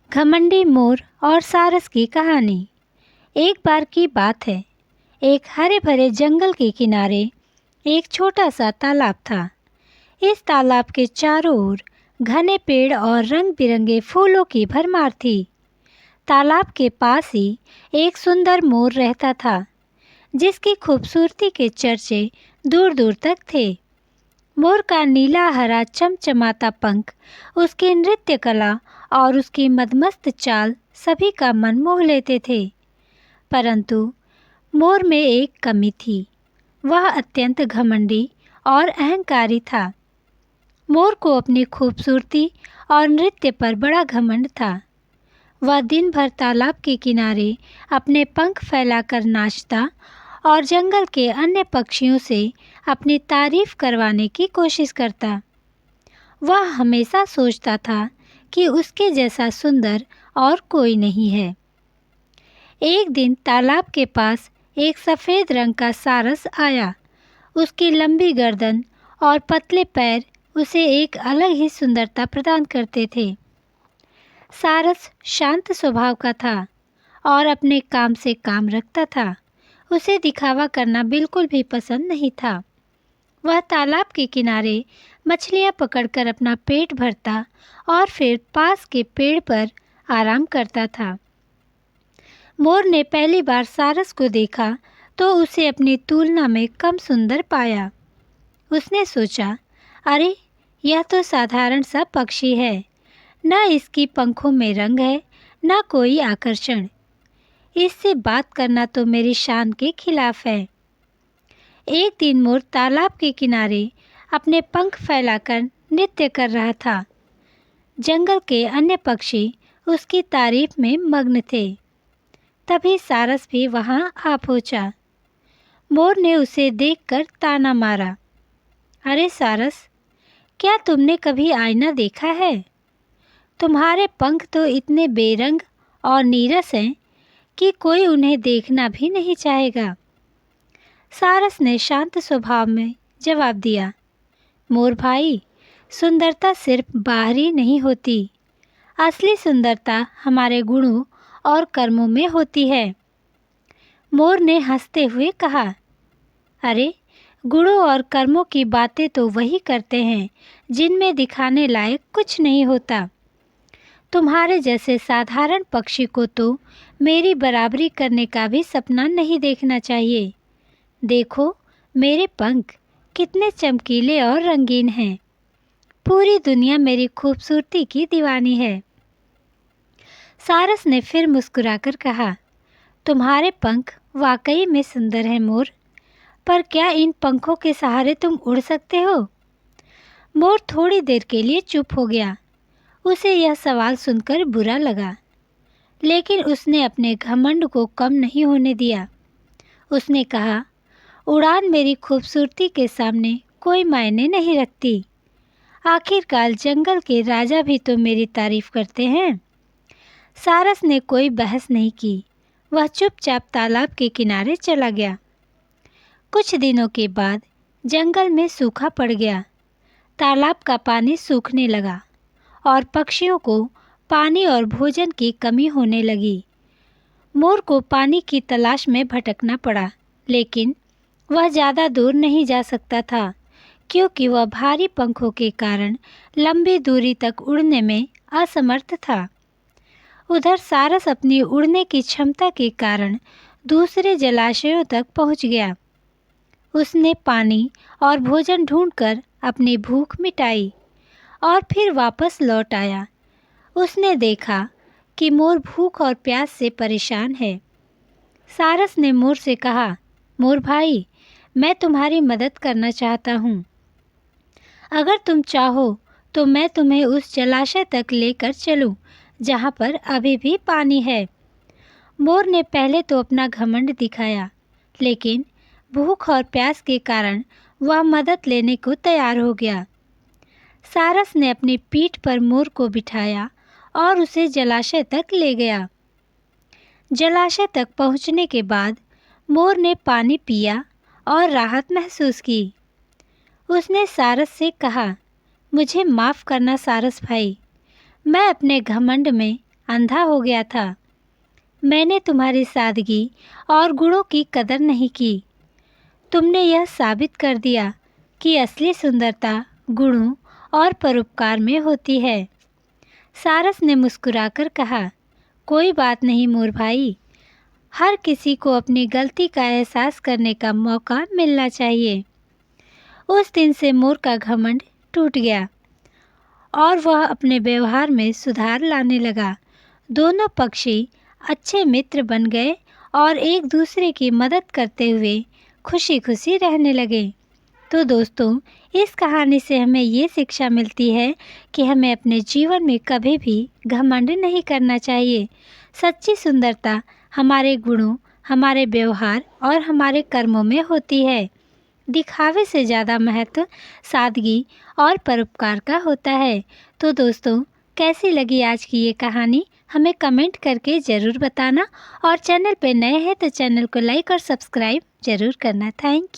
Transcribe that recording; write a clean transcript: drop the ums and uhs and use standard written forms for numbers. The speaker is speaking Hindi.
घमंडी मोर और सारस की कहानी। एक बार की बात है, एक हरे भरे जंगल के किनारे एक छोटा सा तालाब था। इस तालाब के चारों ओर घने पेड़ और रंग बिरंगे फूलों की भरमार थी। तालाब के पास ही एक सुंदर मोर रहता था, जिसकी खूबसूरती के चर्चे दूर दूर तक थे। मोर का नीला हरा चमचमाता पंख, उसकी नृत्य कला और उसकी मदमस्त चाल सभी का मन मोह लेते थे। परंतु मोर में एक कमी थी, वह अत्यंत घमंडी और अहंकारी था। मोर को अपनी खूबसूरती और नृत्य पर बड़ा घमंड था। वह दिन भर तालाब के किनारे अपने पंख फैलाकर नाचता और जंगल के अन्य पक्षियों से अपनी तारीफ करवाने की कोशिश करता। वह हमेशा सोचता था कि उसके जैसा सुंदर और कोई नहीं है। एक दिन तालाब के पास एक सफ़ेद रंग का सारस आया। उसकी लंबी गर्दन और पतले पैर उसे एक अलग ही सुंदरता प्रदान करते थे। सारस शांत स्वभाव का था और अपने काम से काम रखता था। उसे दिखावा करना बिल्कुल भी पसंद नहीं था। वह तालाब के किनारे मछलियां पकड़कर अपना पेट भरता और फिर पास के पेड़ पर आराम करता था। मोर ने पहली बार सारस को देखा तो उसे अपनी तुलना में कम सुंदर पाया। उसने सोचा, अरे यह तो साधारण सा पक्षी है, न इसकी पंखों में रंग है, न कोई आकर्षण। इससे बात करना तो मेरी शान के खिलाफ है। एक दिन मोर तालाब के किनारे अपने पंख फैलाकर नृत्य कर रहा था। जंगल के अन्य पक्षी उसकी तारीफ में मग्न थे। तभी सारस भी वहां आ पहुंचा। मोर ने उसे देखकर ताना मारा, अरे सारस, क्या तुमने कभी आईना देखा है? तुम्हारे पंख तो इतने बेरंग और नीरस हैं कि कोई उन्हें देखना भी नहीं चाहेगा। सारस ने शांत स्वभाव में जवाब दिया, मोर भाई, सुंदरता सिर्फ बाहरी नहीं होती, असली सुंदरता हमारे गुणों और कर्मों में होती है। मोर ने हंसते हुए कहा, अरे गुणों और कर्मों की बातें तो वही करते हैं जिनमें दिखाने लायक कुछ नहीं होता। तुम्हारे जैसे साधारण पक्षी को तो मेरी बराबरी करने का भी सपना नहीं देखना चाहिए। देखो मेरे पंख कितने चमकीले और रंगीन हैं। पूरी दुनिया मेरी खूबसूरती की दीवानी है। सारस ने फिर मुस्कुराकर कहा, तुम्हारे पंख वाकई में सुंदर हैं मोर, पर क्या इन पंखों के सहारे तुम उड़ सकते हो? मोर थोड़ी देर के लिए चुप हो गया। उसे यह सवाल सुनकर बुरा लगा, लेकिन उसने अपने घमंड को कम नहीं होने दिया। उसने कहा, उड़ान मेरी खूबसूरती के सामने कोई मायने नहीं रखती। आखिरकार जंगल के राजा भी तो मेरी तारीफ करते हैं। सारस ने कोई बहस नहीं की। वह चुपचाप तालाब के किनारे चला गया। कुछ दिनों के बाद जंगल में सूखा पड़ गया। तालाब का पानी सूखने लगा और पक्षियों को पानी और भोजन की कमी होने लगी। मोर को पानी की तलाश में भटकना पड़ा, लेकिन वह ज़्यादा दूर नहीं जा सकता था, क्योंकि वह भारी पंखों के कारण लंबी दूरी तक उड़ने में असमर्थ था। उधर सारस अपनी उड़ने की क्षमता के कारण दूसरे जलाशयों तक पहुंच गया। उसने पानी और भोजन ढूंढकर अपनी भूख मिटाई और फिर वापस लौट आया। उसने देखा कि मोर भूख और प्यास से परेशान है। सारस ने मोर से कहा, मोर भाई, मैं तुम्हारी मदद करना चाहता हूँ। अगर तुम चाहो तो मैं तुम्हें उस जलाशय तक लेकर चलूँ जहाँ पर अभी भी पानी है। मोर ने पहले तो अपना घमंड दिखाया, लेकिन भूख और प्यास के कारण वह मदद लेने को तैयार हो गया। सारस ने अपनी पीठ पर मोर को बिठाया और उसे जलाशय तक ले गया। जलाशय तक पहुंचने के बाद मोर ने पानी पिया और राहत महसूस की। उसने सारस से कहा, मुझे माफ़ करना सारस भाई, मैं अपने घमंड में अंधा हो गया था। मैंने तुम्हारी सादगी और गुणों की कदर नहीं की। तुमने यह साबित कर दिया कि असली सुंदरता गुणों और परोपकार में होती है। सारस ने मुस्कुराकर कहा, कोई बात नहीं मोर भाई, हर किसी को अपनी गलती का एहसास करने का मौका मिलना चाहिए। उस दिन से मोर का घमंड टूट गया और वह अपने व्यवहार में सुधार लाने लगा। दोनों पक्षी अच्छे मित्र बन गए और एक दूसरे की मदद करते हुए खुशी खुशी रहने लगे। तो दोस्तों, इस कहानी से हमें ये शिक्षा मिलती है कि हमें अपने जीवन में कभी भी घमंड नहीं करना चाहिए। सच्ची सुंदरता हमारे गुणों, हमारे व्यवहार और हमारे कर्मों में होती है। दिखावे से ज़्यादा महत्व सादगी और परोपकार का होता है। तो दोस्तों, कैसी लगी आज की ये कहानी हमें कमेंट करके ज़रूर बताना और चैनल पे नए हैं तो चैनल को लाइक और सब्सक्राइब ज़रूर करना। Thank you.